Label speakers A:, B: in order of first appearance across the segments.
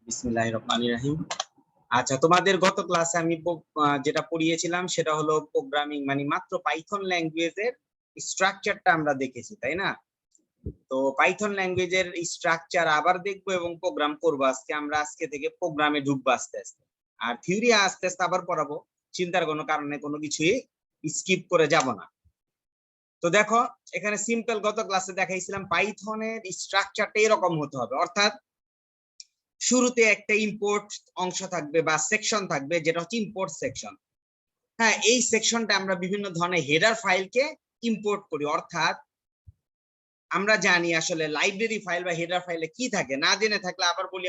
A: বিসমিল্লাহির রহমানির রহিম। আচ্ছা, তোমাদের গত ক্লাসে আমি যেটা পড়িয়েছিলাম সেটা হলো প্রোগ্রামিং, মানে মাত্র পাইথন ল্যাঙ্গুয়েজের স্ট্রাকচারটা আমরা দেখেছি, তাই না? তো পাইথন ল্যাঙ্গুয়েজের স্ট্রাকচার আবার দেখবো এবং প্রোগ্রাম করবো। আজকে থেকে প্রোগ্রামে ঢুকবো আস্তে আস্তে, আর থিওরি আস্তে আস্তে আবার পড়াবো। চিন্তার কোনো কারণে কোনো কিছুই স্কিপ করে যাব না। তো দেখো, এখানে সিম্পল গত ক্লাসে দেখাইছিলাম পাইথনের স্ট্রাকচারটা এরকম হতে হবে, অর্থাৎ শুরুতে একটা ইম্পোর্ট অংশ থাকবে বা সেকশন থাকবে, যেটা হচ্ছে ইম্পোর্ট সেকশন। হ্যাঁ, এই সেকশনটা আমরা বিভিন্ন ধরনের হেডার ফাইলকে ইম্পোর্ট করি। অর্থাৎ আমরা জানি আসলে লাইব্রেরি ফাইল বা হেডার ফাইলে কি থাকে, না জেনে থাকলে আবার বলি,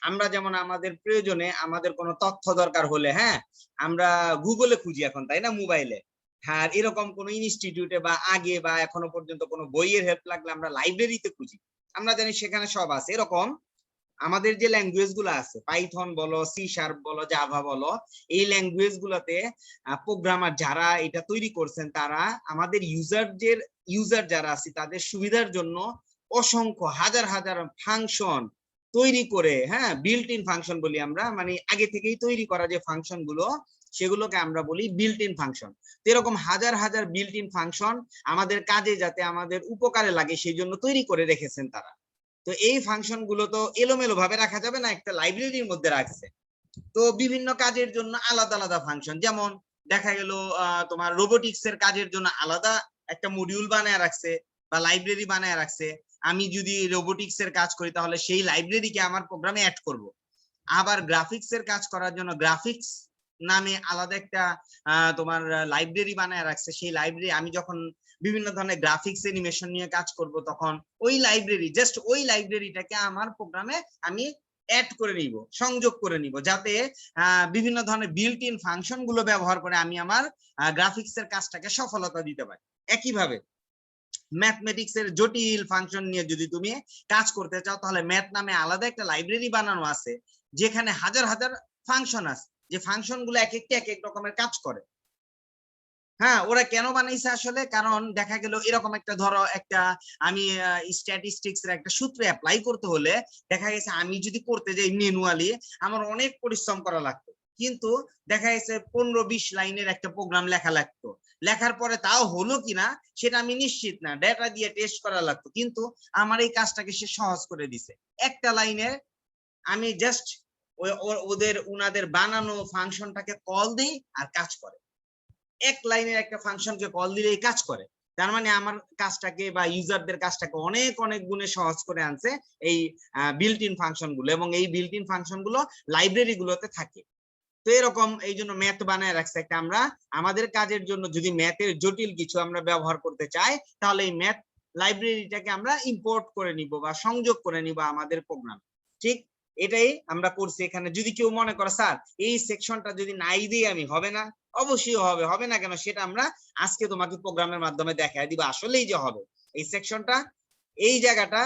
A: আমরা যেমন আমাদের প্রয়োজনে আমাদের কোনো তথ্য দরকার হলে, হ্যাঁ, আমরা গুগলে খুঁজি এখন, তাই না, মোবাইলে। হ্যাঁ, এরকম কোনো ইনস্টিটিউটে বা আগে বা এখনো পর্যন্ত কোনো বইয়ের হেল্প লাগলে আমরা লাইব্রেরিতে খুঁজি। আমরা জানি সেখানে সব আছে। এরকম আমাদের যে ল্যাঙ্গুয়েজ গুলো আছে, পাইথন বলো, সি শার্প বলো, জাভা বলো, এই ল্যাঙ্গুয়েজ গুলোতে প্রোগ্রামার যারা এটা তৈরি করছেন, তারা আমাদের ইউজার যারা আছে তাদের সুবিধার জন্য অসংখ্য হাজার হাজার ফাংশন তৈরি করে, হ্যাঁ, বিল্ট ইন ফাংশন বলি আমরা, মানে আগে থেকেই তৈরি করা যে ফাংশন গুলো, সেগুলোকে আমরা বলি বিল্ট ইন ফাংশন। তো এরকম হাজার হাজার বিল্ট ইন ফাংশন আমাদের কাজে যাতে আমাদের উপকারে লাগে সেই জন্য তৈরি করে রেখেছেন তারা। তো এই ফাংশন গুলো তো এলোমেলো ভাবে রাখা যাবে না, একটা লাইব্রেরির মধ্যে রাখছে। তো বিভিন্ন কাজের জন্য আলাদা আলাদা ফাংশন, যেমন দেখা গেল তোমার রোবোটিক্স এর কাজের জন্য আলাদা একটা মডিউল বানায় রাখছে বা লাইব্রেরি বানায় রাখছে। আমি যদি রোবোটিক্স এর কাজ করি তাহলে সেই লাইব্রেরিকে আমার প্রোগ্রামে অ্যাড করব। আবার গ্রাফিক্স এর কাজ করার জন্য গ্রাফিক্স নামে আলাদা একটা তোমার লাইব্রেরি বানায় রাখছে। সেই লাইব্রেরি আমি যখন বিভিন্ন ধরনের গ্রাফিক্স অ্যানিমেশন নিয়ে কাজ করব, তখন ওই লাইব্রেরিটাকে আমার প্রোগ্রামে আমি অ্যাড করে নিব, সংযোগ করে নিব, যাতে বিভিন্ন ধরনের বিল্ট ইন ফাংশন গুলো ব্যবহার করে আমি আমার গ্রাফিক্স এর কাজটাকে সফলতা দিতে পারি। একইভাবে ম্যাথমেটিক্স এর জটিল ফাংশন নিয়ে যদি তুমি কাজ করতে চাও, তাহলে ম্যাথ নামে আলাদা একটা লাইব্রেরি বানানো আছে, যেখানে হাজার হাজার ফাংশন আছে, যে ফাংশন গুলো এক একটা এক এক রকমের কাজ করে। হ্যাঁ, ওরা কেন বানাইছে আসলে, কারণ দেখা গেল এরকম একটা, ধরো একটা আমি স্ট্যাটিস্টিক্স এর একটা সূত্র অ্যাপ্লাই করতে হলে দেখা গেছে আমি যদি করতে যাই ম্যানুয়ালি, আমার অনেক পরিশ্রম করা লাগতো। কিন্তু দেখা গেছে 15-20 লাইনের একটা প্রোগ্রাম লেখা লাগতো। লেখার পরে তাও হলো কিনা সেটা আমি নিশ্চিত না, ডেটা দিয়ে টেস্ট করা লাগতো। কিন্তু আমার এই কাজটাকে সে সহজ করে দিছে। একটা লাইনে আমি জাস্ট ওনাদের বানানো ফাংশনটাকে কল দিই আর কাজ করে। এক লাইনের একটা ফাংশনকে কল দিলেই কাজ করে। তার মানে আমার কাজটাকে বা ইউজারদের কাজটাকে অনেক অনেক গুণে সহজ করে আনছে এই বিল্ট ইন ফাংশন গুলো, এবং এই বিল্ট ইন ফাংশন গুলো লাইব্রেরি গুলোতে থাকে। তো এরকম এই জন্য ম্যাথ বানায় রাখছে একটা। আমরা আমাদের কাজের জন্য যদি ম্যাথের জটিল কিছু আমরা ব্যবহার করতে চাই, তাহলে এই ম্যাথ লাইব্রেরিটাকে আমরা ইম্পোর্ট করে নিব বা সংযোগ করে নিব আমাদের প্রোগ্রাম। ঠিক এটাই আমরা করছি এখানে। যদি কেউ মনে করে স্যার এই সেকশনটা যদি নাই দিই আমি, হবে না? অবশ্যই হবে। হবে না কেন সেটা আমরা আজকে তোমাকে প্রোগ্রামের মাধ্যমে দেখায় দিব। আসলেই যে হবে, এই সেকশনটা, এই জায়গাটা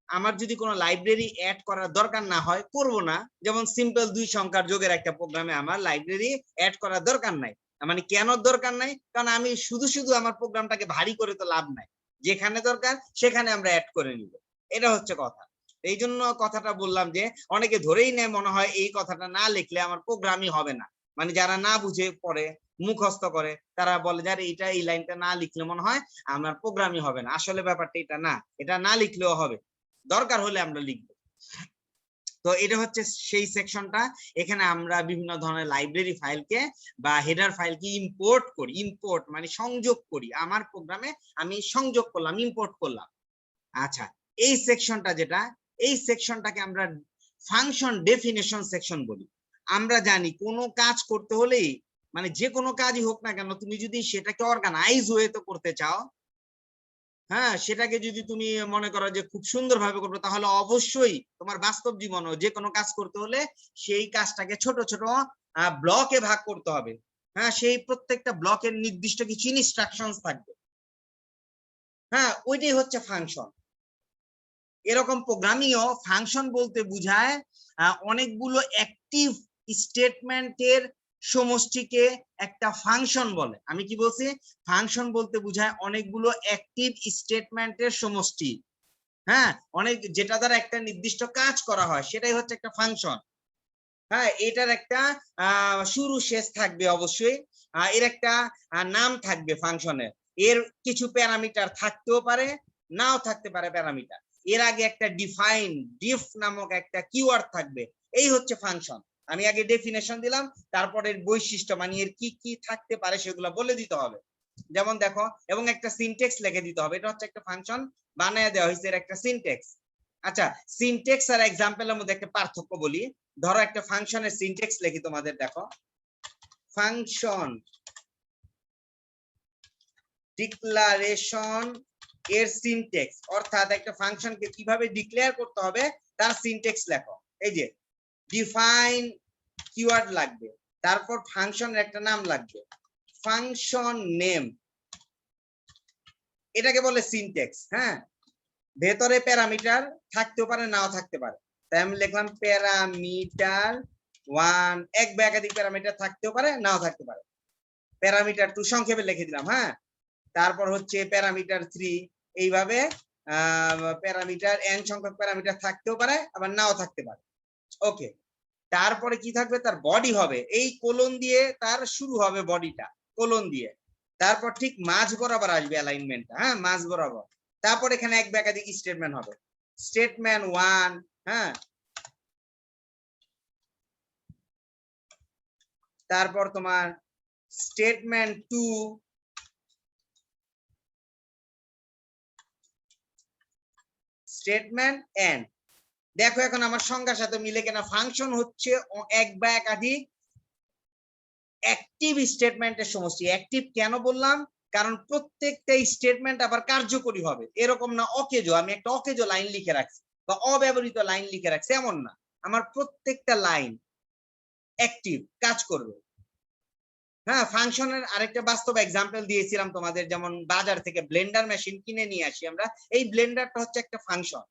A: আমার যদি কোনো লাইব্রেরি অ্যাড করার দরকার না হয়, করব না। যেমন সিম্পল 2 সংখ্যার যোগের একটা প্রোগ্রামে আমার লাইব্রেরি অ্যাড করার দরকার নাই। মানে কেন দরকার নাই? কারণ আমি শুধু শুধু আমার প্রোগ্রামটাকে ভারী করে তো লাভ নাই। যেখানে দরকার সেখানে আমরা অ্যাড করে নিব। এটা হচ্ছে কথা। এই জন্য কথাটা বললাম যে অনেকে ধরেই নেয়, মনে হয় এই কথাটা না লিখলে আমার প্রোগ্রামই হবে না। মানে যারা না বুঝে পড়ে, মুখস্থ করে, তারা বলে যে এইটা, এই লাইনটা না লিখলে মনে হয় আমার প্রোগ্রামই হবে না। আসলে ব্যাপারটা এটা না, এটা না লিখলেও হবে, দরকার হলে আমরা লিখবো। তো এটা হচ্ছে সেই সেকশনটা। এখানে আমরা বিভিন্ন ধরনের লাইব্রেরি ফাইলকে বা হেডার ফাইলকে ইম্পোর্ট করি। ইম্পোর্ট মানে সংযোগ করি, আমার প্রোগ্রামে আমি সংযোগ করলাম, ইম্পোর্ট করলাম। আচ্ছা, এই সেকশনটা যেটা, এই সেকশনটাকে আমরা ফাংশন ডেফিনেশন সেকশন বলি। আমরা জানি কোনো কাজ করতে হলেই, মানে যে কোনো কাজই হোক না কেন, তুমি যদি সেটাকে অর্গানাইজ ওয়েতে করতে চাও, হ্যাঁ, সেটাকে যদি তুমি মনে করো যে খুব সুন্দর ভাবে করবে, তাহলে অবশ্যই তোমার বাস্তব জীবনেও যে কোনো কাজ করতে হলে সেই কাজটাকে ছোট ছোট ব্লকে ভাগ করতে হবে। হ্যাঁ, সেই প্রত্যেকটা ব্লকের নির্দিষ্ট কিছু ইনস্ট্রাকশনস থাকবে। হ্যাঁ, ওইটাই হচ্ছে ফাংশন। এরকম প্রোগ্রামিংও ফাংশন বলতে বোঝায় অনেকগুলো অ্যাক্টিভ স্টেটমেন্টের সমষ্টিকে একটা ফাংশন বলে। আমি কি বলছি? ফাংশন বলতে বোঝায় অনেকগুলো অ্যাক্টিভ স্টেটমেন্টের সমষ্টি। হ্যাঁ, অনেক যেটা দ্বারা একটা নির্দিষ্ট কাজ করা হয় সেটাই হচ্ছে একটা ফাংশন। হ্যাঁ, এটার একটা শুরু শেষ থাকবে অবশ্যই। এর একটা নাম থাকবে ফাংশনের। এর কিছু প্যারামিটার থাকতেও পারে, নাও থাকতে পারে প্যারামিটার। এর আগে একটা ডিফ নামক একটা কিওয়ার্ড থাকবে। এই হচ্ছে ফাংশন। আমি আগে ডেফিনেশন দিলাম, তারপরে বৈশিষ্ট্য মানে এর কি কি থাকতে পারে সেগুলো বলে দিতে হবে। যেমন দেখো, এবং একটা সিনট্যাক্স লিখে দিতে হবে। এটা হচ্ছে একটা ফাংশন বানায় দেওয়া হয়েছে, এর একটা সিনট্যাক্স। আচ্ছা, সিনট্যাক্স আর এক্সাম্পলের মধ্যে একটা পার্থক্য বলি। ধরো একটা ফাংশনের সিনট্যাক্স লিখি তোমাদের, দেখো ফাংশন ডিক্লারেশন এর সিনট্যাক্স, অর্থাৎ একটা ফাংশনকে কিভাবে ডিক্লেয়ার করতে হবে তার সিনট্যাক্স লেখো। এই যে ডিফাইন কিওয়ার্ড লাগবে, তারপর ফাংশনের একটা নাম লাগবে, ফাংশন নেম, এটাকে বলে সিনট্যাক্স। হ্যাঁ, ভেতরে প্যারামিটার থাকতেও পারে, নাও থাকতে পারে। তাই আমি লিখলাম প্যারামিটার 1, এক বা একাধিক প্যারামিটার থাকতেও পারে, নাও থাকতে পারে। প্যারামিটার 2 সংক্ষেপে লিখে দিলাম। হ্যাঁ, তারপর হচ্ছে প্যারামিটার 3, এইভাবে প্যারামিটার n সংখ্যক প্যারামিটার থাকতেও পারে, আবার নাও থাকতে পারে। ওকে, তারপরে কি থাকবে, তার বডি হবে, এই কোলন দিয়ে তার শুরু হবে, বডিটা কোলন দিয়ে, তারপর ঠিক মাঝ বরাবর আসবে অ্যালাইনমেন্টটা। হ্যাঁ, মাঝ বরাবর। তারপর এখানে এক বা একাধিক স্টেটমেন্ট হবে, স্টেটমেন্ট 1, হ্যাঁ, তারপর তোমার স্টেটমেন্ট 2, স্টেটমেন্ট এন্ড। দেখো এখন আমার সংজ্ঞার সাথে মিলে কিনা। ফাংশন হচ্ছে এক বা একাধিক অ্যাক্টিভ স্টেটমেন্টের সমষ্টি। অ্যাক্টিভ কেন বললাম, কারণ প্রত্যেকটা স্টেটমেন্ট আবার কার্যকরী হবে, এরকম না অকেজো আমি একটা অকেজো লাইন লিখে রাখছি বা অব্যবহৃত লাইন লিখে রাখছি, এমন না। আমার প্রত্যেকটা লাইন অ্যাক্টিভ, কাজ করবে। হ্যাঁ, ফাংশনের আরেকটা বাস্তব এক্সাম্পল দিয়েছিলাম তোমাদের, যেমন বাজার থেকে ব্লেন্ডার মেশিন কিনে নিয়ে আসি আমরা, এই ব্লেন্ডারটা হচ্ছে একটা ফাংশন।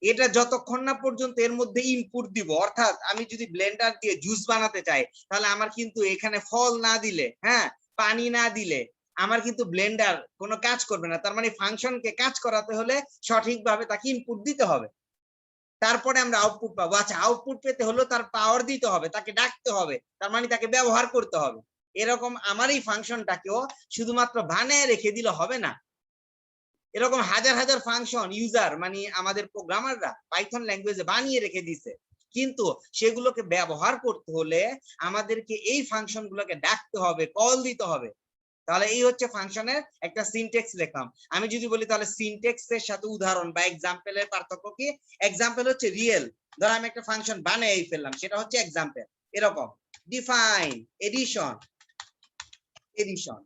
A: এটা যতক্ষণ না পর্যন্ত এর মধ্যে ইনপুট দিব, অর্থাৎ আমি যদি ব্লেন্ডার দিয়ে জুস বানাতে চাই, তাহলে আমার কিন্তু এখানে ফল না দিলে, হ্যাঁ, পানি না দিলে আমার কিন্তু ব্লেন্ডার কোনো কাজ করবে না। তার মানে ফাংশনকে কাজ করাতে হলে সঠিকভাবে তাকে ইনপুট দিতে হবে, তারপরে আমরা আউটপুট পাবো। আচ্ছা, আউটপুট পেতে হলে তার পাওয়ার দিতে হবে, তাকে ডাকতে হবে, তার মানে তাকে ব্যবহার করতে হবে। এরকম আমার এই ফাংশনটাকেও শুধুমাত্র বানায় রেখে দিলে হবে না। এরকম হাজার হাজার ফাংশন ইউজার মানে আমাদের প্রোগ্রামাররা পাইথন ল্যাঙ্গুয়েজে বানিয়ে রেখে দিয়েছে, কিন্তু সেগুলোকে ব্যবহার করতে হলে আমাদেরকে এই ফাংশন গুলোকে ডাকতে হবে, কল দিতে হবে। তাহলে এই হচ্ছে ফাংশনের একটা সিনট্যাক্স লিখলাম। আমি যদি বলি তাহলে সিনট্যাক্স এর সাথে উদাহরণ বা এক্সাম্পলের পার্থক্য কি? এক্সাম্পল হচ্ছে রিয়েল, ধর আমি একটা ফাংশন বানিয়ে ফেললাম, সেটা হচ্ছে এক্সাম্পল। এরকম define addition, addition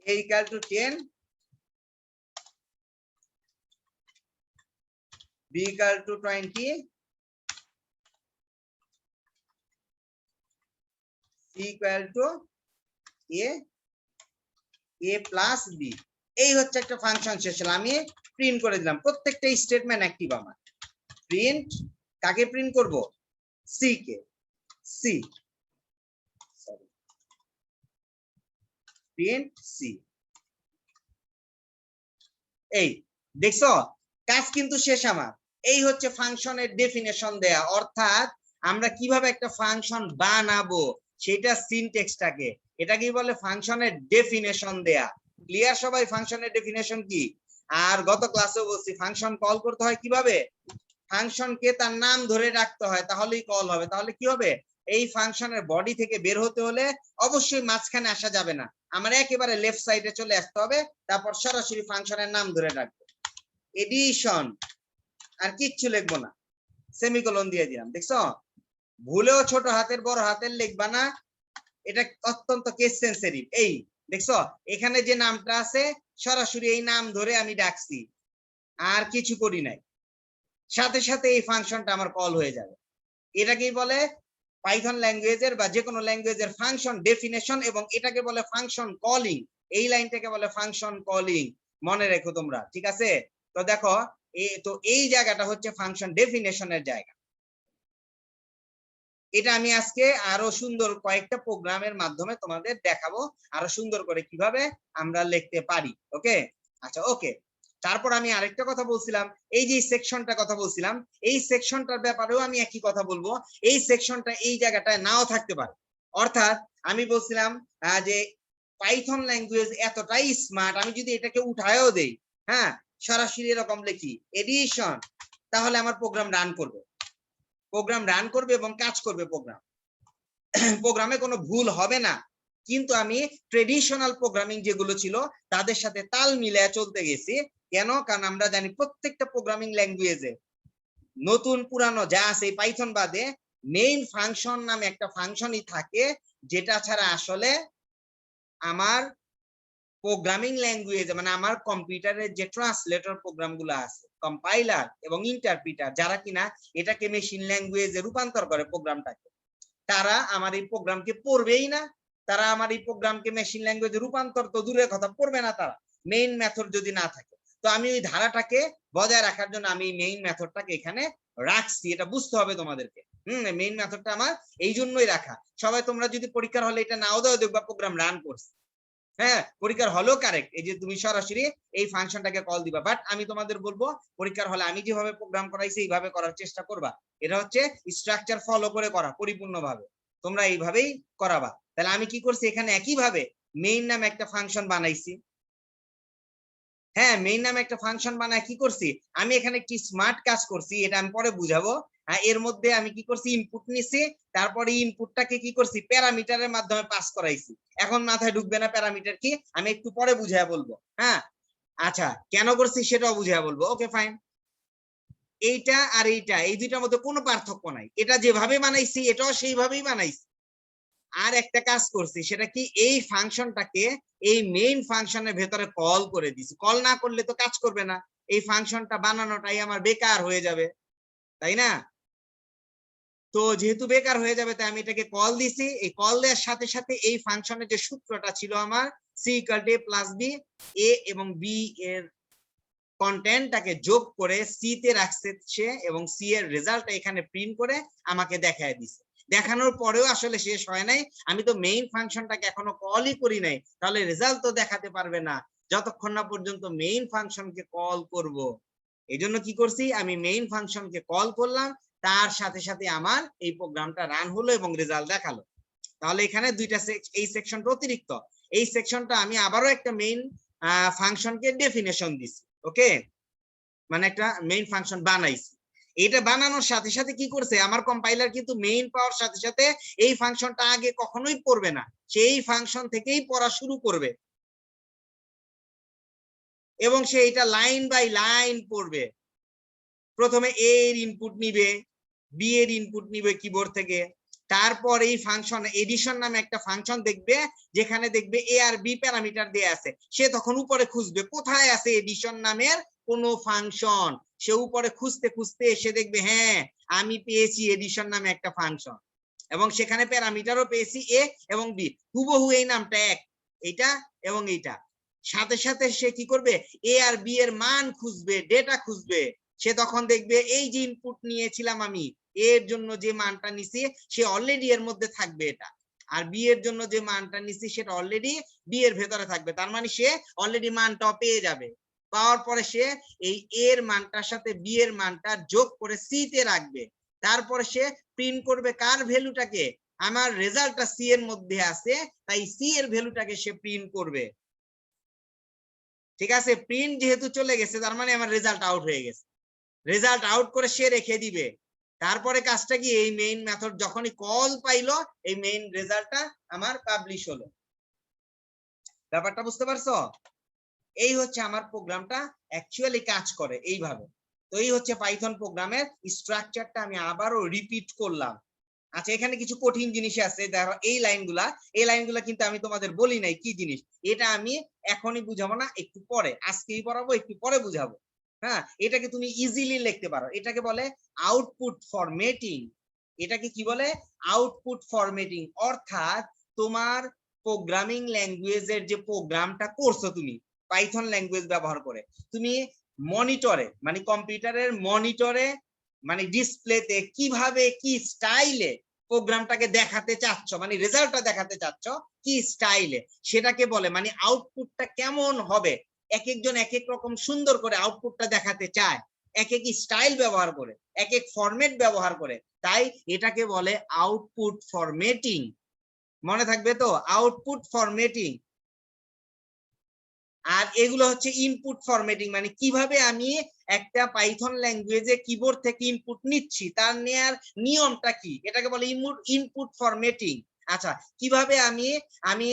A: a equal to 10, b equal to 20, c equal to a plus b। এই হচ্ছে একটা ফাংশন শেষ হলো, আমি প্রিন্ট করে দিলাম। প্রত্যেকটা স্টেটমেন্ট অ্যাক্টিভ আমার। প্রিন্ট কাকে প্রিন্ট করব? C K. C, sorry, print C. এই দেখছো, কাজ কিন্তু শেষ আমার। এই হচ্ছে ফাংশনের ডেফিনেশন দেয়া, অর্থাৎ আমরা কিভাবে একটা ফাংশন বানাবো সেটা সিনট্যাক্সটাকে, এটাকেই বলে ফাংশনের ডেফিনেশন দেয়া। ক্লিয়ার সবাই ফাংশনের ডেফিনেশন কি? আর গত ক্লাসেও বলছি ফাংশন কল করতে হয় কিভাবে। ফাংশনকে তার নাম ধরে রাখতে হয়, তাহলেই কল হবে। তাহলে কি হবে, এই ফাংশনের বডি থেকে বের হতে হলে অবশ্যই মাঝখানে আসা যাবে না, আমার একেবারে লেফট সাইডে চলে আসতে হবে, তারপর সরাসরি ফাংশনের নাম ধরে রাখবো, এডিশন, আর কিচ্ছু লিখবো না, সেমিকোলন দিয়ে দিলাম। দেখছো, ভুলেও ছোট হাতের বড় হাতের লিখবা না, এটা অত্যন্ত কেস সেন্সিটিভ। এই দেখছো, এখানে যে নামটা আছে সরাসরি এই নাম ধরে আমি ডাকছি, আর কিছু করি নাই, সাথে সাথে এই ফাংশনটা আমার কল হয়ে যাবে। এটাকেই বলে পাইথন ল্যাঙ্গুয়েজের বা যে কোনো ল্যাঙ্গুয়েজের ফাংশন ডেফিনেশন, এবং এটাকে বলে ফাংশন কলিং। এই লাইনটাকে বলে ফাংশন কলিং, মনে রেখো তোমরা, ঠিক আছে? তো দেখো, তো এই জায়গাটা হচ্ছে ফাংশন ডেফিনেশনের জায়গা। এটা আমি আজকে আরো সুন্দর কয়েকটা প্রোগ্রামের মাধ্যমে তোমাদের দেখাবো আরো সুন্দর করে কিভাবে আমরা লিখতে পারি। ওকে, আচ্ছা ওকে। তারপর আমি আরেকটা কথা বলছিলাম, এই যে সেকশনটা কথা বলছিলাম, এই সেকশনটার ব্যাপারেও আমি একই কথা বলবো। এই সেকশনটা এই জায়গাটায় নাও থাকতে পারে। অর্থাৎ আমি বলছিলাম যে পাইথন ল্যাঙ্গুয়েজ এতটাই স্মার্ট, আমি যদি এটাকে উঠায়ও দেই, হ্যাঁ, সরাসরি এরকম লিখি এডিশন, তাহলে আমার প্রোগ্রাম রান করবে, এবং কাজ করবে প্রোগ্রামে কোনো ভুল হবে না। কিন্তু আমি ট্রেডিশনাল প্রোগ্রামিং যেগুলো ছিল তাদের সাথে তাল মিলিয়ে চলতে গেছি। কেন? কারণ আমরা জানি প্রত্যেকটা প্রোগ্রামিং ল্যাঙ্গুয়েজে নতুন পুরানো যা আছে পাইথন বাদে মেইন ফাংশন নামে একটা ফাংশনই থাকে, যেটা ছাড়া আসলে আমার প্রোগ্রামিং ল্যাঙ্গুয়েজ মানে আমার কম্পিউটারের যে ট্রান্সলেটর প্রোগ্রামগুলো আছে, কম্পাইলার এবং ইন্টারপ্রিটার, যারা কিনা এটাকে মেশিন ল্যাঙ্গুয়েজে রূপান্তর করে প্রোগ্রামটাকে, তারা আমার এই প্রোগ্রামকে পড়বেই না। তারা আমার এই প্রোগ্রামকে মেশিন ল্যাঙ্গুয়েজে রূপান্তর তো দূরের কথা, পড়বে না তারা, মেইন মেথড যদি না থাকে। তো আমি ওই ধারাটাকে বজায় রাখার জন্য আমি মেইন মেথডটাকে এখানে রাখছি, এটা বুঝতে হবে তোমাদেরকে। মেইন মেথডটা আমার এই জন্যই রাখা। সবাই তোমরা যদি পরীক্ষার হলে এটা নাও দাও, দেখবা প্রোগ্রাম রান করছে। হ্যাঁ, পরীক্ষার হলেও কারেক্ট, এই যে তুমি সরাসরি এই ফাংশনটাকে কল দিবা। বাট আমি তোমাদের বলবো পরীক্ষার হলে আমি যেভাবে প্রোগ্রাম করাইছি এইভাবে করার চেষ্টা করবা। এটা হচ্ছে স্ট্রাকচার ফলো করে করা পরিপূর্ণভাবে, তোমরা এইভাবেই করাবা। তাহলে আমি কি করছি, এখানে একইভাবে মেইন নামে একটা ফাংশন বানাইছি। হ্যাঁ, মেইন নামে একটা ফাংশন বানায় কি করছি, আমি এখানে একটি স্মার্ট কাজ করছি, এটা আমি পরে বুঝাবো। এর মধ্যে আমি কি করছি, ইনপুট নিছি, তারপরে ইনপুটটাকে কি করছি, প্যারামিটারের মাধ্যমে পাস করাইছি। এখন মাথায় ঢুকবে না প্যারামিটার কি, আমি একটু পরে বুঝায় বলবো। হ্যাঁ, আচ্ছা, কেন করছি সেটাও বুঝায় বলবো। Okay fine. এইটা আর এইটা, এই দুইটার মধ্যে কোনো পার্থক্য নাই, এটা যেভাবে বানাইছি এটাও সেইভাবেই বানাইছি। আর একটা কাজ করছি, সেটা কি, এই ফাংশনটাকে এই মেইন ফাংশনের ভেতরে কল করে দিছি। কল না করলে তো কাজ করবে না, এই ফাংশনটা বানানোটাই আমার বেকার হয়ে যাবে, তাই না? তো যেহেতু বেকার হয়ে যাবে, তাই আমি এটাকে কল দিছি। এই কল দেওয়ার সাথে সাথে এই ফাংশনের যে সূত্রটা ছিল আমার c = a + b, a এবং b এর কন্টেন্টটাকে যোগ করে সি তে রাখছে সে, এবং সি এর রেজাল্টটা এখানে প্রিন্ট করে আমাকে দেখায় দিছে। দেখানোর পরেও আসলে শেষ হয় নাই, আমি তো মেইন ফাংশনটাকে এখনো কলই করি নাই, তাহলে রেজাল্ট তো দেখাতে পারবে না যতক্ষণ না পর্যন্ত মেইন ফাংশনকে কল করব। এই জন্য কি করছি, আমি মেইন ফাংশনকে কল করলাম, তার সাথে সাথে আমার এই প্রোগ্রামটা রান হলো এবং রেজাল্ট দেখালো। তাহলে এখানে দুইটা এই সেকশনটা অতিরিক্ত, এই সেকশনটা আমি আবারও একটা মেইন ফাংশনকে ডেফিনেশন দিছি। ওকে, মানে একটা মেইন ফাংশন বানাইছি। এটা বানানোর সাথে সাথে কি করছে, আমার কম্পাইলার কিন্তু মেইন পাওয়ার সাথে সাথে এই ফাংশনটা আগে কখনোই পড়বে না, সেই ফাংশন থেকেই পড়া শুরু করবে, এবং সে এটা লাইন বাই লাইন পড়বে। প্রথমে এ এর ইনপুট নিবে, বি এর ইনপুট নিবে কিবোর্ড থেকে, তারপর এই ফাংশন এডিশন নামে একটা ফাংশন দেখবে, যেখানে দেখবে এ আর বি প্যারামিটার দেয়া আছে। সে তখন উপরে খুঁজবে কোথায় আছে এডিশন নামের কোন ফাংশন। সে উপরে খুঁজতে খুঁজতে এসে দেখবে, হ্যাঁ আমি পেয়েছি এডিশন নামে একটা ফাংশন, এবং সেখানে প্যারামিটারও পেয়েছি এ এবং বি, হুবহু এই নামটা এক, এইটা এবং এইটা। সাথে সাথে সে কি করবে, এ আর বি এর মান খুঁজবে, ডেটা খুঁজবে। সে তখন দেখবে এই যে ইনপুট নিয়েছিলাম আমি, এর জন্য যে মানটা নিছি সে অলরেডি এর মধ্যে থাকবে এটা, আর বি এর জন্য যে মানটা নিছি সেটা অলরেডি বি এর ভেতরে থাকবে। তার মানে সে অলরেডি মানটা পেয়ে যাবে। পাওয়ার পরে সে এই এর মানটার সাথে বি এর মানটা যোগ করে সি তে রাখবে। তারপরে সে প্রিন্ট করবে কার ভ্যালুটাকে, আমার রেজাল্টটা সি এর মধ্যে আছে, তাই সি এর ভ্যালুটাকে সে প্রিন্ট করবে। ঠিক আছে, প্রিন্ট যেহেতু চলে গেছে তার মানে আমার রেজাল্ট আউট হয়ে গেছে, রেজাল্ট আউট করে সে রেখে দিবে। তারপরে কাজটা কি, এই মেইন মেথড যখনই কল পাইলো, এই মেইন রেজাল্টটা আমার পাবলিশ হলো। ব্যাপারটা বুঝতে পারছো? এই হচ্ছে আমার প্রোগ্রামটা অ্যাকচুয়ালি কাজ করে এইভাবে। তো এই হচ্ছে পাইথন প্রোগ্রামের স্ট্রাকচারটা, আমি আবারও রিপিট করলাম। আচ্ছা, এখানে কিছু কঠিন জিনিস আছে, দেখো এই লাইনগুলা কিন্তু আমি তোমাদের বলি নাই কি জিনিস, এটা আমি এখনই বুঝাবো না, একটু পরে, আজকেই পড়াবো, একটু পরে বুঝাবো। হ্যাঁ, এটাকে তুমি ইজিলি লিখতে পারো, এটাকে বলে আউটপুট ফরম্যাটিং। এটাকে কি বলে, আউটপুট ফরম্যাটিং। অর্থাৎ তোমার প্রোগ্রামিং ল্যাঙ্গুয়েজের যে প্রোগ্রামটা করছো তুমি পাইথন ল্যাঙ্গুয়েজ ব্যবহার করে, তুমি মনিটরে মানে কম্পিউটারের মনিটরে মানে ডিসপ্লেতে কিভাবে কি স্টাইলে প্রোগ্রামটাকে দেখাতে চাচ্ছ, মানে রেজাল্টটা দেখাতে চাচ্ছ কি স্টাইলে, সেটাকে বলে, মানে আউটপুটটা কেমন হবে। এক একজন এক এক রকম সুন্দর করে আউটপুটটা দেখাতে চায়, এক এক স্টাইল ব্যবহার করে, এক এক ফরম্যাট ব্যবহার করে, তাই এটাকে বলে আউটপুট ফরম্যাটিং। মনে থাকবে তো, আউটপুট ফরম্যাটিং। আর এগুলো হচ্ছে ইনপুট ফরম্যাটিং, মানে কিভাবে আমি একটা পাইথন ল্যাঙ্গুয়েজে কিবোর্ড থেকে ইনপুট নিচ্ছি, তার নেয়ার নিয়মটা কি, এটাকে বলে ইনপুট ফরম্যাটিং। আচ্ছা, কিভাবে আমি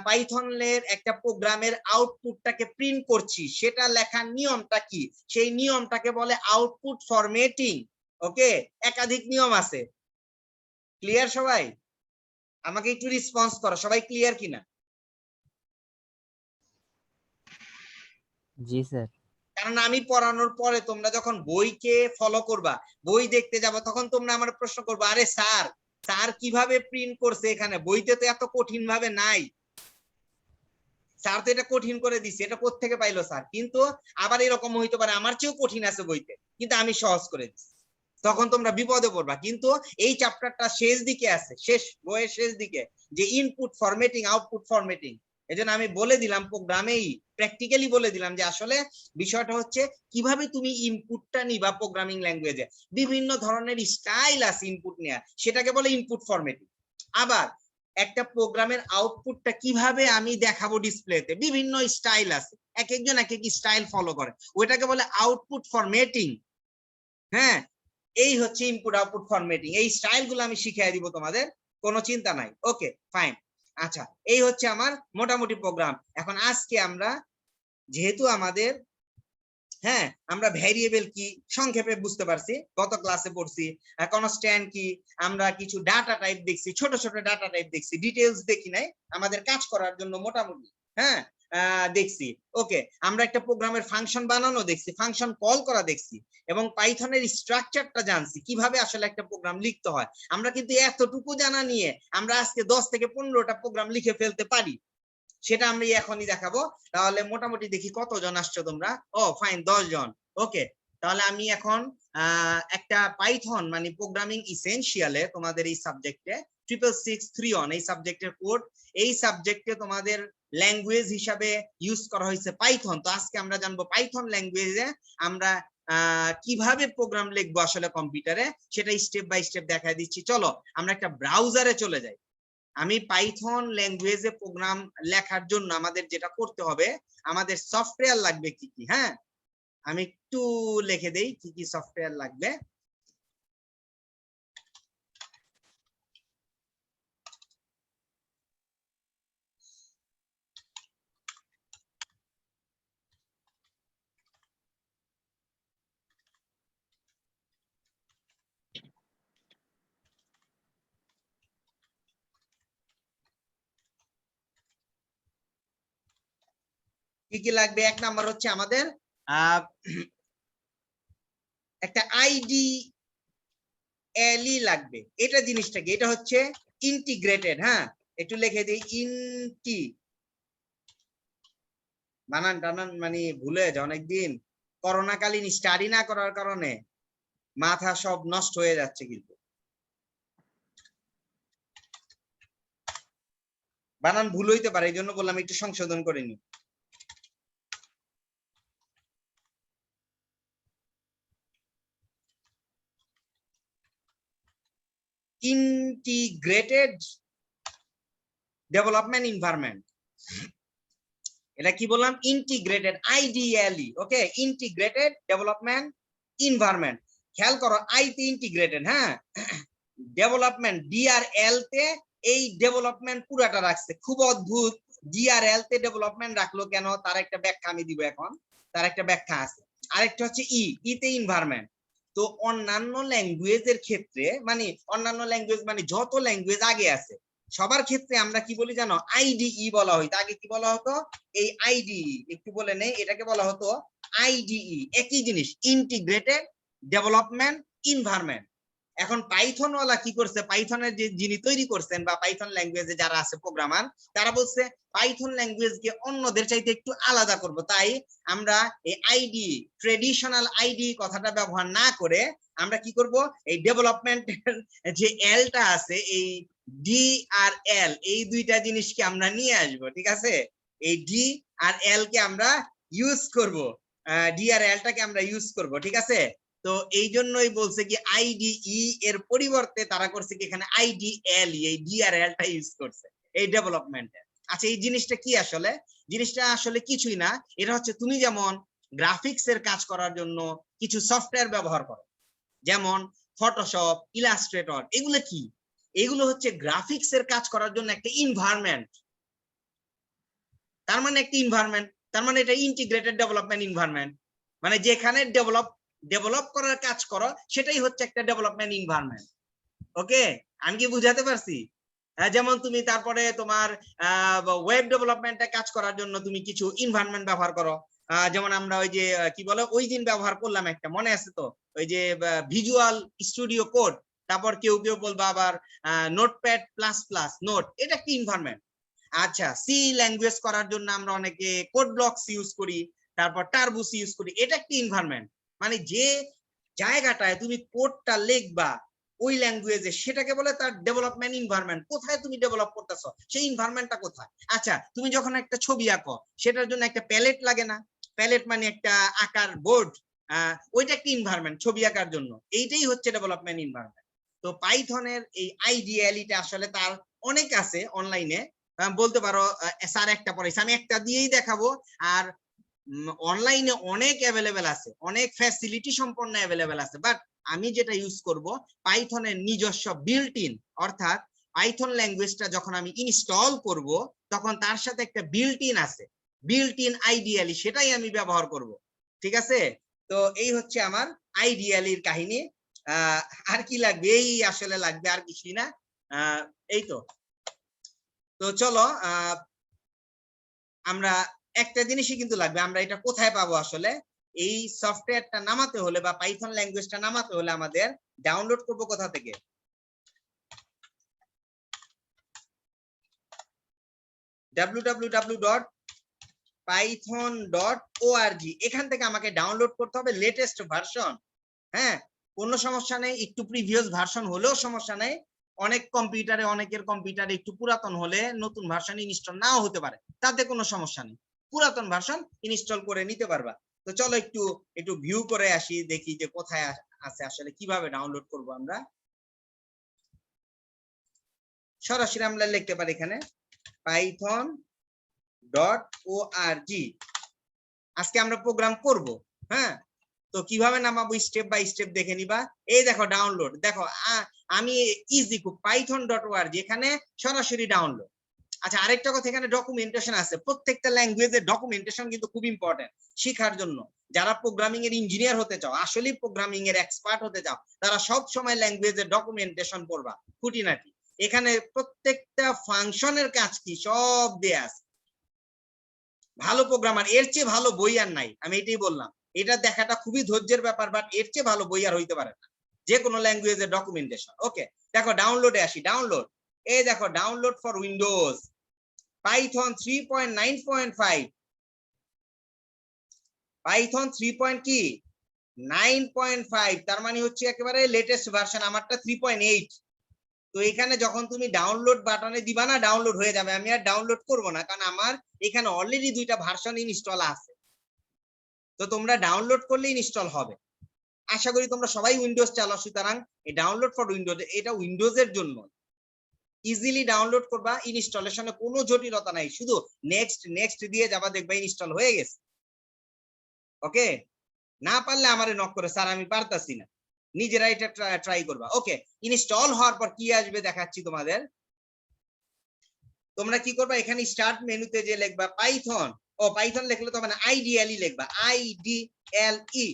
A: পাইথনের একটা প্রোগ্রামের আউটপুটটাকে প্রিন্ট করছি, সেটা লেখার নিয়মটা কি, সেই নিয়মটাকে বলে আউটপুট ফরম্যাটিং। ওকে, একাধিক নিয়ম আছে। ক্লিয়ার সবাই? আমাকে একটু রেসপন্স করো, সবাই ক্লিয়ার কিনা?
B: জি স্যার।
A: কারণ আমি পড়ানোর পরে তোমরা যখন বইকে ফলো করবা, বই দেখতে যাবো, তখন তোমরা আমার প্রশ্ন করবা, আরে স্যার, স্যার কিভাবে প্রিন্ট করছে, এখানে বইতে তো এত কঠিন ভাবে নাই, স্যার তো এটা কঠিন করে দিছে, এটা কোত্থেকে পাইলো স্যার? কিন্তু আবার এরকম হইতে পারে আমার চেয়েও কঠিন আছে বইতে, কিন্তু আমি সহজ করে দিচ্ছি, তখন তোমরা বিপদে পড়বা। কিন্তু এই চ্যাপ্টারটা শেষ দিকে আছে, শেষ বইয়ের শেষ দিকে, যে ইনপুট ফরম্যাটিং আউটপুট ফরম্যাটিং। এজন্য আমি বলে দিলাম প্রোগ্রামেই, প্র্যাকটিক্যালি বলে দিলাম যে আসলে বিষয়টা হচ্ছে কিভাবে তুমি ইনপুটটা নিবা প্রোগ্রামিং ল্যাঙ্গুয়েজে। বিভিন্ন ধরনের স্টাইল আছে ইনপুট নেওয়ার, সেটাকে বলে ইনপুট ফরম্যাটিং। আবার একটা প্রোগ্রামের আউটপুটটা কিভাবে আমি দেখাবো ডিসপ্লেতে, বিভিন্ন স্টাইল আছে, এক একজন এক এক স্টাইল ফলো করে, ওইটাকে বলে আউটপুট ফরম্যাটিং। হ্যাঁ, এই হচ্ছে ইনপুট আউটপুট ফরম্যাটিং। এই স্টাইল গুলো আমি শিখিয়ে দিব তোমাদের, কোনো চিন্তা নাই। Okay fine. আচ্ছা, এই হচ্ছে আমার মোটামুটি প্রোগ্রাম। এখন আজকে আমরা যেহেতু আমাদের, হ্যাঁ, আমরা ভ্যারিয়েবল কি সংক্ষেপে বুঝতে পারছি, গত ক্লাসে পড়ছি, কনস্ট্যান্ট কি, আমরা কিছু ডাটা টাইপ দেখছি, ছোট ছোট ডাটা টাইপ দেখছি, ডিটেইলস দেখি নাই, আমাদের কাজ করার জন্য মোটামুটি, হ্যাঁ, দেখছি। ওকে, আমরা একটা প্রোগ্রামের ফাংশন বানানো দেখছি, ফাংশন কল করা দেখছি, এবং পাইথনের স্ট্রাকচারটা জানছি, কিভাবে আসলে একটা প্রোগ্রাম লিখতে হয়। আমরা কিন্তু এতটুকু জানা নিয়ে আমরা আজকে 10 থেকে 15টা প্রোগ্রাম লিখে ফেলতে পারি, সেটা আমি এখনই দেখাবো। তাহলে মোটামুটি দেখি কতজন আসছো তোমরা। ও ফাইন, 10 জন। ওকে, তাহলে আমি এখন একটা পাইথন মানে প্রোগ্রামিং ইসেনশিয়ালে তোমাদের এই সাবজেক্টে 66631 এই সাবজেক্টের কোড, এই সাবজেক্টে তোমাদের ল্যাঙ্গুয়েজ হিসাবে ইউজ করা হয়েছে পাইথন। তো আজকে আমরা জানবো পাইথন ল্যাঙ্গুয়েজে আমরা কিভাবে প্রোগ্রাম লিখবো আসলে কম্পিউটারে, সেটা স্টেপ বাই স্টেপ দেখাই দিচ্ছি। চলো আমরা একটা ব্রাউজারে চলে যাই। আমি পাইথন ল্যাঙ্গুয়েজে প্রোগ্রাম লেখার জন্য আমাদের যেটা করতে হবে, আমাদের সফটওয়্যার লাগবে কি কি। হ্যাঁ, আমি একটু লিখে দেই কি কি সফটওয়্যার লাগবে। কি কি লাগবে? এক নাম্বার হচ্ছে আমাদের একটা আইডি এলই লাগবে। এটা জিনিসটা কি? এটা হচ্ছে ইন্টিগ্রেটেড। হ্যাঁ, একটু লিখে দিই, ইন্টি, বানান টানান মানে ভুলে যায়, অনেকদিন করোনাকালীন স্টাডি না করার কারণে মাথা সব নষ্ট হয়ে যাচ্ছে, কিন্তু বানান ভুল হইতে পারে, এই জন্য বললাম একটু সংশোধন করে নি। ইন্টিগ্রেটেড ডেভেলপমেন্ট এনভায়রনমেন্ট, এটা কি বললাম? Integrated ideally. Okay, integrated development environment. খেয়াল করো, আই তে ইন্টিগ্রেটেড, হ্যাঁ, ডেভেলপমেন্ট ডিআরএল তে এই ডেভেলপমেন্ট পুরাটা রাখছে, খুব অদ্ভুত। ডিআরএল তে ডেভেলপমেন্ট রাখলো কেন, তার একটা ব্যাখ্যা আমি দিব এখন, তার একটা ব্যাখ্যা আছে। আরেকটা হচ্ছে ই তে এনভায়রনমেন্ট। তো অন্যান্য ল্যাঙ্গুয়েজের ক্ষেত্রে, মানে অন্যান্য ল্যাঙ্গুয়েজ মানে যত ল্যাঙ্গুয়েজ আগে আছে সবার ক্ষেত্রে আমরা কি বলি জানো? আইডিই বলা হইতো। আগে কি বলা হতো? এই আইডিই, একটু বলে নেই, এটাকে বলা হতো আইডিই। একই জিনিস, ইন্টিগ্রেটেড ডেভেলপমেন্ট এনভায়রনমেন্ট। এখন পাইথন ওয়ালা কি করছে, পাইথনের যে যিনি তৈরি করছেন বা পাইথন ল্যাঙ্গুয়েজে যারা আছে প্রোগ্রামার, তারা বলছে পাইথন ল্যাঙ্গুয়েজকে অন্যদের চাইতে একটু আলাদা করব, তাই আমরা এই আইডি, ট্রেডিশনাল আইডি কথাটা ব্যবহার না করে আমরা কি করব, এই ডেভেলপমেন্টের যে এলটা আছে, এই ডি আর এল, এই দুইটা জিনিসকে আমরা নিয়ে আসব, ঠিক আছে? এই ডি আর এল কে আমরা ইউজ করব, ডি আর এলটাকে আমরা ইউজ করব, ঠিক আছে? তো এই জন্যই বলছে কি আইডিই এর পরিবর্তে তারা করছে কি এখানে আইডিএল, এই ডি আর এলটা ইউজ করছে এই ডেভেলপমেন্টে। আচ্ছা, এই জিনিসটা কি আসলে? জিনিসটা আসলে কিছুই না, এটা হচ্ছে তুমি যেমন গ্রাফিক্স এর কাজ করার জন্য কিছু সফটওয়্যার ব্যবহার করো, যেমন ফটোশপ, ইলাস্ট্রেটর, এগুলো কি? এগুলো হচ্ছে গ্রাফিক্স এর কাজ করার জন্য একটা এনভায়রনমেন্ট। তার মানে একটা এনভায়রনমেন্ট, তার মানে এটা ইন্টিগ্রেটেড ডেভেলপমেন্ট এনভায়রনমেন্ট, মানে যেখানে ডেভেলপ করার কাজ করো সেটাই হচ্ছে একটা ডেভেলপমেন্ট এনভায়রনমেন্ট। ওকে, আমি কি বুঝাতে পারছি? যেমন তুমি তারপরে তোমার ওয়েব ডেভেলপমেন্টে কাজ করার জন্য তুমি কিছু এনভায়রনমেন্ট ব্যবহার করো, যেমন আমরা ওই যে কি বলে ওই দিন ব্যবহার করলাম একটা, মনে আছে তো, ওই যে ভিজুয়াল স্টুডিও কোড, তারপর কেউ কেউ বলবো আবার নোটপ্যাড প্লাস প্লাস নোট, এটা একটা এনভায়রনমেন্ট। আচ্ছা, সি ল্যাঙ্গুয়েজ করার জন্য আমরা অনেকে কোড ব্লকস ইউজ করি, তারপর টার্বোস ইউজ করি, এটা একটা এনভায়রনমেন্ট। মানে যে জায়গাটায় তুমি কোডটা লিখবা ওই ল্যাঙ্গুয়েজে, সেটাকে বলে তার ডেভেলপমেন্ট এনভায়রনমেন্ট। কোথায় তুমি ডেভেলপ করতেছো, সেই এনভায়রনমেন্টটা কোথায়? আচ্ছা, তুমি যখন একটা ছবি আঁকো সেটার জন্য একটা প্যালেট লাগে না? প্যালেট মানে একটা আঁকার বোর্ড, ওইটা একটা এনভায়রনমেন্ট ছবি আঁকার জন্য, এইটাই হচ্ছে ডেভেলপমেন্ট এনভায়রনমেন্ট। তো পাইথনের এই আইডিয়ালিটা আসলে তার অনেক আছে অনলাইনে, বলতে পারো স্যার একটা পড়াইছে, আমি একটা দিয়েই দেখাবো। আর অনলাইনে অনেক অ্যাভেলেবেল আছে, অনেক ফ্যাসিলিটি সম্পন্ন অ্যাভেলেবেল আছে, বাট আমি যেটা ইউজ করব পাইথনের নিজস্ব বিল্ট ইন, অর্থাৎ পাইথন ল্যাঙ্গুয়েজটা যখন আমি ইনস্টল করব তখন তার সাথে একটা বিল্ট ইন আছে, বিল্ট ইন আইডিয়ালি, সেটাই আমি ব্যবহার করব, ঠিক আছে? তো এই হচ্ছে আমার আইডিয়ালির কাহিনী। আর কি লাগবে? এই আসলে লাগবে, আর কিছুই না। এই তো। তো চলো, আমরা একটা জিনিসই কিন্তু লাগবে, আমরা এটা কোথায় পাবো আসলে? এই সফটওয়্যারটা নামাতে হলে বা পাইথন ল্যাঙ্গুয়েজটা নামাতে হলে আমাদের ডাউনলোড করব কোথা থেকে? www.python.org, এখান থেকে আমাকে ডাউনলোড করতে হবে লেটেস্ট ভার্সন। হ্যাঁ, কোনো সমস্যা নেই, একটু প্রিভিয়াস ভার্সন হলেও সমস্যা নেই। অনেক কম্পিউটারে, অনেকের কম্পিউটারে একটু পুরাতন হলে নতুন ভার্সন ইনস্টল নাও হতে পারে, তাতে কোনো সমস্যা নেই, পুরাতন ভার্সন ইনস্টল করে নিতে পারবা। তো চলো একটু একটু ভিউ করে আসি, দেখি যে কোথায় আছে আসলে, কিভাবে ডাউনলোড করব আমরা। সরাসরি আমরা লিখতে পারি এখানে python.org। আজকে আমরা প্রোগ্রাম করব, হ্যাঁ, তো কিভাবে নামাবো স্টেপ বাই স্টেপ দেখে নিবা। এই দেখো ডাউনলোড, দেখো আমি ইজি খুব, python.org, এখানে সরাসরি ডাউনলোড। আচ্ছা, আরেকটা কথা, এখানে ডকুমেন্টেশন আছে, প্রত্যেকটা ল্যাঙ্গুয়েজের ডকুমেন্টেশন কিন্তু খুব ইম্পর্টেন্ট শেখার জন্য। যারা প্রোগ্রামিং এর ইঞ্জিনিয়ার হতে চাও, আসলে প্রোগ্রামিং এর এক্সপার্ট হতে চাও, তারা সব সময় ল্যাঙ্গুয়েজের ডকুমেন্টেশন পড়বা, খুঁটিনাটি। এখানে প্রত্যেকটা ফাংশনের কাজ কি সব দেয়া আছে। ভালো প্রোগ্রামার, এর চেয়ে ভালো বই আর নাই, আমি এটাই বললাম। এটা দেখাটা খুবই ধৈর্যের ব্যাপার, বাট এর চেয়ে ভালো বই আর হইতে পারে না, যে কোনো ল্যাঙ্গুয়েজের ডকুমেন্টেশন। ওকে, দেখো ডাউনলোডে আসি, ডাউনলোড, এই দেখো download for Windows Python 3.9.5, Python 3.9.5, তার মানে হচ্ছে একেবারে লেটেস্ট ভার্সন, আমারটা 3.8। তো এখানে যখন তুমি ডাউনলোড বাটনে দিবা না, ডাউনলোড হয়ে যাবে। আমি আর ডাউনলোড করব না, কারণ আমার এখানে অলরেডি দুইটা ভার্সন ইনস্টল আছে। তো তোমরা ডাউনলোড করলে ইনস্টল হবে। আশা করি তোমরা সবাই উইন্ডোজ চালাও, সুতরাং এই ডাউনলোড ফর উইন্ডোজ, এটা উইন্ডোজের জন্য ইজিলি ডাউনলোড করবা, ইনস্টলেশনে কোনো জটিলতা নাই, শুধু নেক্সট নেক্সট দিয়ে যাবা, দেখবা ইনস্টল হয়ে গেছে। ওকে, না পারলে আমারে নক করে, স্যার আমি পারতাছি না, নিজেরা এটা ট্রাই করবা। ওকে, ইনস্টল হওয়ার পর কি আসবে দেখাচ্ছি তোমাদের। তোমরা কি করবা, এখানে স্টার্ট মেনুতে যে লিখবা পাইথন, ও পাইথন লিখলে তো মানে আইডিএলই লিখবা, IDLE।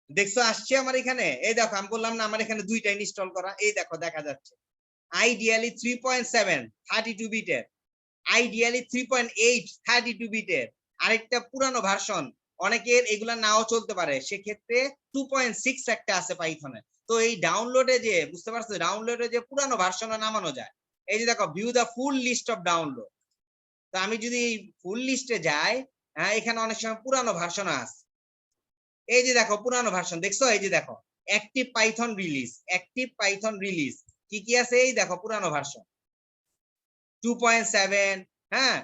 A: দেখছো আসছে আমার এখানে, এই দেখো আমি বললাম না আমার এখানে দুইটা ইনস্টল করা, এই দেখো দেখা যাচ্ছে আইডিয়ালি 3.7 32 বিটের, আইডিয়ালি 3.8 32 বিটের, আরেকটা পুরানো ভার্সন অনেকের এগুলা নাও চলতে পারে, সেক্ষেত্রে 2.6 একটা আছে পাইথনে। তো এই ডাউনলোডে যে বুঝতে পারছো, ডাউনলোডে যে পুরানো ভার্সনও নামানো যায়। এই যে দেখো view the full list of download. তো আমি যদি ফুল লিস্টে যাই, হ্যাঁ এখানে অনেক সময় পুরানো ভার্সন আছে। এই যে দেখো পুরানো ভার্সন দেখছো, এই যে দেখো active Python release, active Python release কি কি আছে, এই দেখো পুরানো ভার্সন 2.7। হ্যাঁ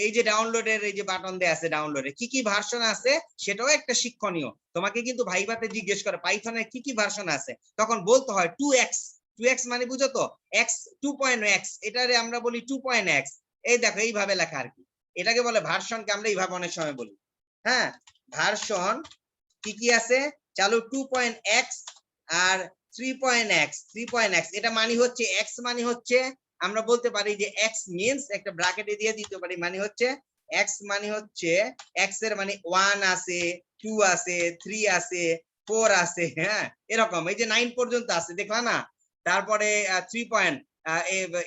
A: এই যে ডাউনলোডের এই যে বাটন দেয়া আছে, ডাউনলোডে কি কি ভার্সন আছে সেটাও একটা শিক্ষণীয়। তোমাকে কিন্তু ভাইভাতে জিজ্ঞেস করে পাইথনের কি কি ভার্সন আছে, তখন বলতে হয় 2x। 2x মানে বুঝো তো, x 2.x, এটারে আমরা বলি 2.x। এই দেখো এইভাবে লেখা আর কি, এটাকে বলে ভার্সনকে আমরা এইভাবে অনেক সময় বলি। হ্যাঁ ভার্সন কি কি আছে চালু 2.x আর 3.x। 3.x এটা মানে হচ্ছে x মানে হচ্ছে, আমরা বলতে পারি যে x মিন্স একটা ব্র্যাকেটে দিয়ে দিতে পারি, মানে হচ্ছে x মানে হচ্ছে x এর মানে 1 আছে, 2 আছে, 3 আছে, 4 আছে। হ্যাঁ এরকম এই যে 9 পর্যন্ত আছে দেখলা না, তারপরে 3 পয়েন্ট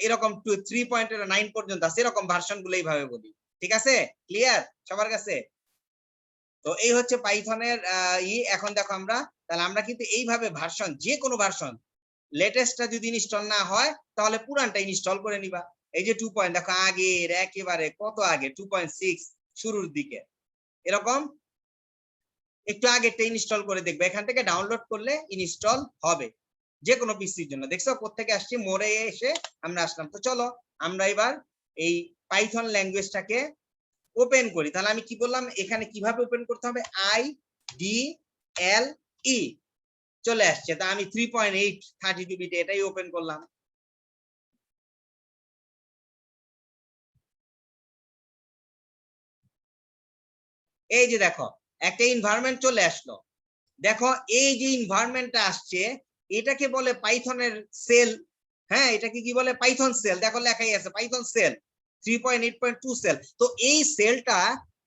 A: এরকম 3 পয়েন্টের 9 পর্যন্ত আছে, এরকম ভার্সন গুলো এইভাবে বলি। ঠিক আছে, ক্লিয়ার সবার কাছে? তো এই হচ্ছে পাইথনের এখন দেখো আমরা তাহলে আমরা কিন্তু এইভাবে ভার্সন, যে কোনো ভার্সন লেটেস্টটা যদি ইনস্টল না হয় তাহলে পুরানটা ইনস্টল করে নিবা। এই যে 2 পয়েন্ট দেখো আগের একেবারে কত আগে 2.6 শুরুর দিকে, এরকম একটু আগেরটা ইনস্টল করে দেখবে, এখান থেকে ডাউনলোড করলে ইনস্টল হবে যে কোনো পিসির জন্য। দেখছো কোত্থেকে আসছি, মোড়ে এসে আমরা আসলাম। তো চলো আমরা এবার এই পাইথন ল্যাঙ্গুয়েজটাকে ওপেন করি। তাহলে আমি কি বললাম, এখানে কিভাবে ওপেন করতে হবে, IDLE চলে আসছে। তা আমি 3.8 32 বিট এটাই ওপেন করলাম। এই যে দেখো একটা এনভায়রনমেন্ট চলে আসলো। দেখো এই যে এনভায়রনমেন্টটা আসছে এটাকে বলে পাইথনের সেল। হ্যাঁ এটাকে কি বলে, পাইথন সেল। দেখো লেখাই আছে পাইথন সেল 3.8.2 সেল। তো এই সেলটা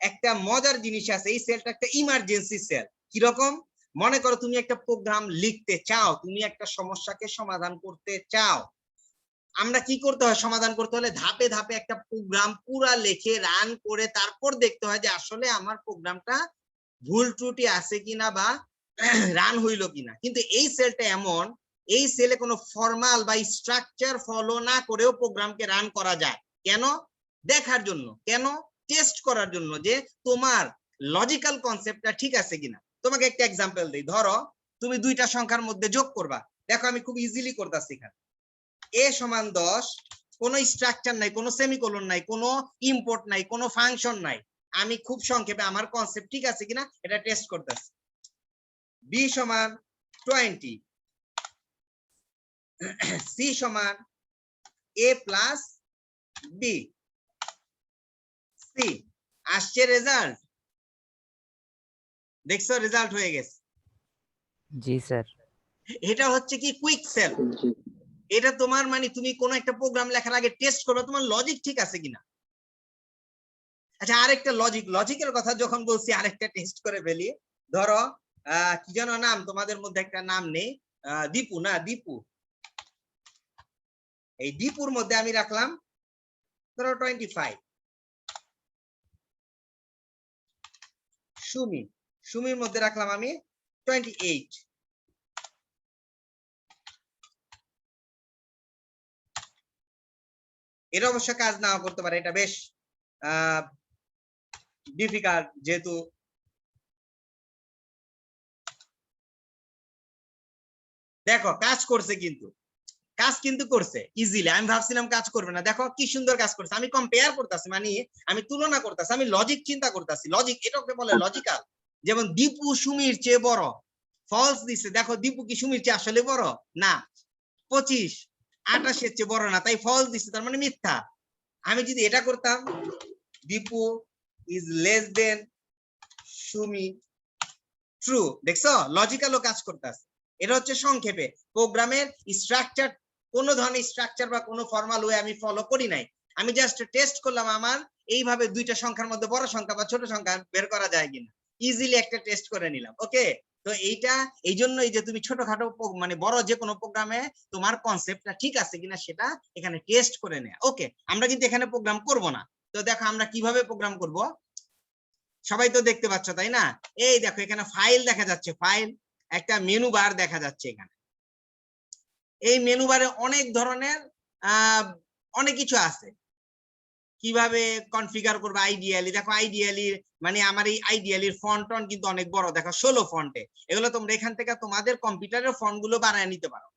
A: একটা মজার জিনিস আছে, এই সেলটা একটা ইমার্জেন্সি সেল। কিরকম, মনে করো তুমি একটা প্রোগ্রাম লিখতে চাও, তুমি একটা সমস্যাকে সমাধান করতে চাও, আমরা কি করতে হয়, সমাধান করতে হলে ধাপে ধাপে একটা প্রোগ্রাম পুরা লিখে রান করে তারপর দেখতে হয় যে আসলে আমার প্রোগ্রামটা ভুল ত্রুটি আছে কিনা বা রান হইলো কিনা। কিন্তু এই সেলটা এমন, এই সেলে কোনো ফর্মাল বা স্ট্রাকচার ফলো না করেও প্রোগ্রামকে রান করা যায়। কেন, দেখার জন্য, কেন, টেস্ট করার জন্য যে তোমার লজিক্যাল কনসেপ্টটা ঠিক আছে কিনা। তোমাকে একটা এক্সাম্পল দিই, ধরো তুমি দুইটা সংখ্যার মধ্যে যোগ করবা। দেখো আমি খুব ইজিলি করতেছি, এখানে a সমান 10, কোনো স্ট্রাকচার নাই, কোনো সেমিকোলন নাই, কোনো ইম্পোর্ট নাই, কোনো ফাংশন নাই, আমি খুব সংক্ষেপে আমার কনসেপ্ট ঠিক আছে কিনা এটা টেস্ট করতেছি। b সমান 20, c সমান a প্লাস b, c আসছে রেজাল্ট, দেখছো রেজাল্ট হয়ে গেছে।
B: জি স্যার।
A: এটা হচ্ছে কি কুইক সেল। এটা তোমার মানে তুমি কোন একটা প্রোগ্রাম লেখার আগে টেস্ট করবে তোমার লজিক ঠিক আছে কিনা। আচ্ছা আরেকটা লজিকের কথা যখন বলছি আরেকটা টেস্ট করে ফেলি। ধরো কি যেন নাম, তোমাদের মধ্যে একটা নাম নেই, দীপু না, দীপু। এই দীপুর মধ্যে আমি রাখলাম ধরো 25। সুমির মধ্যে রাখলাম আমি 28। এটা অবশ্য কাজ নাও করতে পারে, এটা বেশ ডিফিকাল্ট, যেহেতু দেখো কাজ করছে, কিন্তু কাজ কিন্তু করছে ইজিলি। আমি ভাবছিলাম কাজ করবে না, দেখো কি সুন্দর কাজ করছে। আমি কম্পেয়ার করতেছি, মানে আমি তুলনা করতেছি, আমি লজিক চিন্তা করতেছি। লজিক এটাকে বলে লজিক্যাল। যেমন দীপু সুমির চেয়ে বড়, ফলস দিছে। দেখো দীপু কি সুমির চেয়ে আসলে বড় না, 25 28 চেয়ে বড় না, তাই ফলস দিছে, তার মানে মিথ্যা। আমি যদি এটা করতাম, Dipu is less than Sumi, true. দেখছো লজিক্যালও কাজ করতেছে। এটা হচ্ছে সংক্ষেপে প্রোগ্রামের স্ট্রাকচার। কোন ধরনের স্ট্রাকচার বা কোনো ফর্মাল ওয়ে আমি ফলো করি নাই, আমি জাস্ট টেস্ট করলাম আমার এইভাবে দুইটা সংখ্যার মধ্যে বড় সংখ্যা বা ছোট সংখ্যা বের করা যায় কিনা, ইজিলি একটা টেস্ট করে নিলাম। ওকে, তো এইটা এই জন্যই যে তুমি ছোটখাটো মানে বড় যে কোনো প্রোগ্রামে তোমার কনসেপ্টটা ঠিক আছে কিনা সেটা এখানে টেস্ট করে নেয়। ওকে, আমরা কিন্তু এখানে প্রোগ্রাম করব না। তো দেখো আমরা কিভাবে প্রোগ্রাম করব, সবাই তো দেখতে পাচ্ছ তাই না? এই দেখো এখানে ফাইল দেখা যাচ্ছে, ফাইল, একটা মেনু বার দেখা যাচ্ছে এখানে। এই মেনু বারে অনেক ধরনের অনেক কিছু আছে। কিভাবে কনফিগার করবে আইডিয়ালি, দেখো আইডিয়ালি মানে আমার এই আইডিয়ালির ফন্ট টন কিন্তু অনেক বড়, দেখো 16 ফন্টে। এগুলো তোমরা এখান থেকে তোমাদের কম্পিউটারের ফন্ট গুলো বানায় নিতে পারো,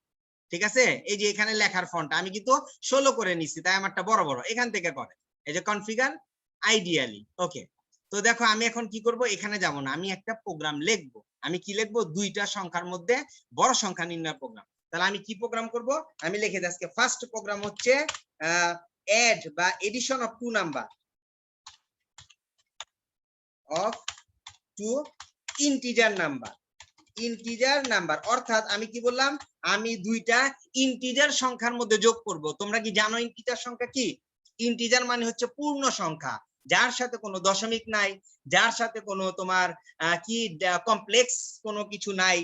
A: ঠিক আছে? এই যে এখানে লেখার ফন্ট আমি কিন্তু 16 করে নিছি, তাই আমারটা বড় বড় এখান থেকে করে। এই যে কনফিগার আইডিয়ালি, ওকে। তো দেখো আমি এখন কি করব, এখানে যাব না, আমি একটা প্রোগ্রাম লিখবো। আমি কি লিখবো? দুইটা সংখ্যার মধ্যে বড় সংখ্যা নির্ণয় প্রোগ্রাম। তাহলে আমি কি প্রোগ্রাম করব? আমি লিখে দিই আজকে ফার্স্ট প্রোগ্রাম হচ্ছে add বা addition of two number of two integer number, integer number. অর্থাৎ আমি কি বললাম, আমি দুইটা ইন্টিজার সংখ্যার মধ্যে যোগ করব। তোমরা কি জানো ইন্টিজার সংখ্যা কি? ইন্টিজার মানে হচ্ছে পূর্ণ সংখ্যা, যার সাথে কোনো দশমিক নাই, যার সাথে কোনো তোমার কি কমপ্লেক্স কোনো কিছু নাই,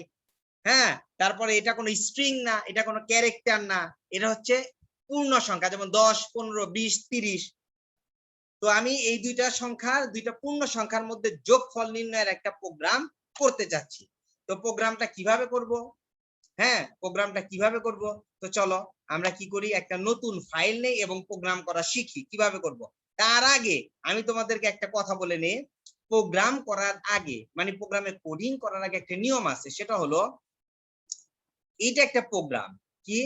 A: হ্যাঁ। তারপরে এটা কোনো স্ট্রিং না, এটা কোনো ক্যারেক্টার না, এটা হচ্ছে পূর্ণ সংখ্যা, যেমন 10, 15, 20, 30। তো আমি এই দুইটা সংখ্যার, দুইটা পূর্ণ সংখ্যার মধ্যে যোগফল নির্ণয়ের একটা প্রোগ্রাম করতে চাচ্ছি। তো প্রোগ্রামটা কিভাবে করব? হ্যাঁ, প্রোগ্রামটা কিভাবে করব? তো চলো আমরা কি করি, একটা নতুন ফাইল নেই এবং প্রোগ্রাম করা শিখি কিভাবে করব। তার আগে আমি তোমাদেরকে একটা কথা বলে নিই, প্রোগ্রাম করার আগে মানে প্রোগ্রামে কোডিং করার আগে একটা নিয়ম আছে, সেটা হলো এইটা একটা প্রোগ্রাম কি,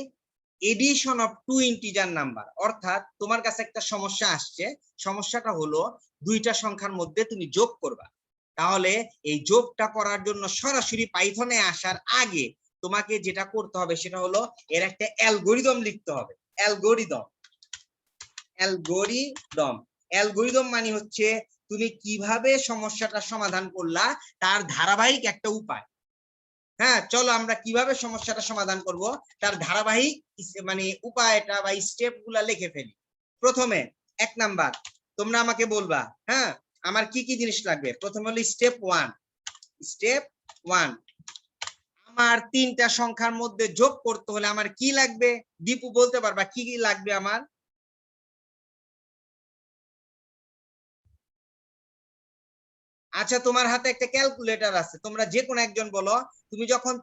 A: addition of two integer number. অর্থাৎ তোমার কাছে একটা সমস্যা আসছে, সমস্যাটা হলো দুইটা সংখ্যার মধ্যে তুমি যোগ করবা। তাহলে এই যোগটা করার জন্য সরাসরি পাইথনে আসার আগে তোমাকে যেটা করতে হবে সেটা হলো এর একটা অ্যালগরিদম লিখতে হবে। অ্যালগরিদম, অ্যালগরিদম, অ্যালগরিদম মানে হচ্ছে তুমি কিভাবে সমস্যাটা সমাধান করলা তার ধারাবাহিক একটা উপায়। হ্যাঁ, চলো আমরা কিভাবে সমস্যাটা সমাধান করব তার ধারাবাহিক মানে উপায়টা বা স্টেপ গুলা লিখে ফেলি। প্রথমে 1 নাম্বার তোমরা আমাকে বলবা, হ্যাঁ আমার কি কি জিনিস লাগবে। প্রথমে হলো স্টেপ 1। স্টেপ 1, আমার তিনটা সংখ্যার মধ্যে যোগ করতে হলে আমার কি লাগবে? দীপু বলতে পারবা কি কি লাগবে আমার? আচ্ছা, তোমার হাতে একটা ক্যালকুলেটর আছে, তোমরা যে কোনো একজন বলো। তুমি যখন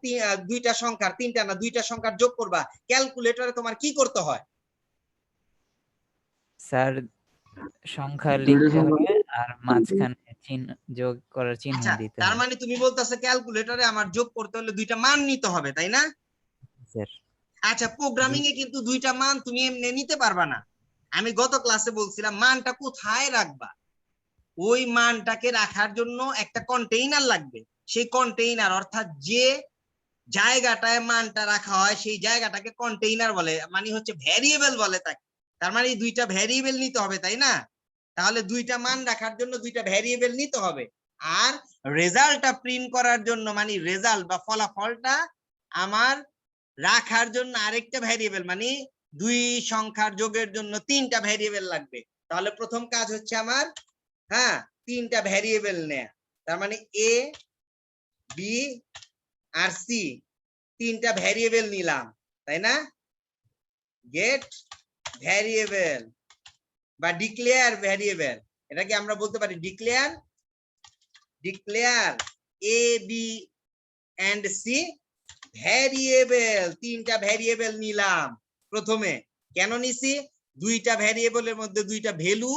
A: দুইটা সংখ্যার, তিনটা না দুইটা সংখ্যার যোগ করবা, ক্যালকুলেটরে তোমার কি করতে হয়?
B: স্যার সংখ্যা লিখতে হবে আর মাঝখানে চিহ্ন যোগ করার চিহ্ন
A: আচ্ছা,
B: দিতে
A: তার
B: হবে।
A: মানে তুমি বলতেছো ক্যালকুলেটরে আমার যোগ করতে হলে দুইটা মান নিতে হবে, তাই না?
B: স্যার
A: আচ্ছা, প্রোগ্রামিং এ কিন্তু দুইটা মান তুমি এমনি নিতে পারবা না। আমি গত ক্লাসে বলছিলাম মানটা কোথায় রাখবা। ওই মানটাকে রাখার জন্য একটা কন্টেইনার লাগবে। সেই কন্টেইনার অর্থাৎ যে জায়গাটায় মানটা রাখা হয় সেই জায়গাটাকে কন্টেইনার বলে, মানে হচ্ছে ভ্যারিয়েবল বলে তাকে। তার মানে দুইটা ভ্যারিয়েবল নিতে হবে, তাই না? তাহলে দুইটা মান রাখার জন্য দুইটা ভ্যারিয়েবল নিতে হবে। আর রেজাল্টটা প্রিন্ট করার জন্য মানে রেজাল্ট বা ফলাফলটা আমার রাখার জন্য আরেকটা ভ্যারিয়েবল, মানে দুই সংখ্যার যোগের জন্য তিনটা ভ্যারিয়েবল লাগবে। তাহলে প্রথম কাজ হচ্ছে আমার, হ্যাঁ, তিনটা ভ্যারিয়েবল নেয়া। তার মানে এ, বি আর সি, তিনটা ভ্যারিয়েবল নিলাম, তাই না? গেট ভ্যারিয়েবল বা ডিক্লেয়ার ভ্যারিয়েবল, এটাকে আমরা বলতে পারি declare. Declare A, B and C variable, তিনটা ভ্যারিয়েবল নিলাম। প্রথমে কেন নিছি? দুইটা ভ্যারিয়েবলের মধ্যে দুইটা ভ্যালু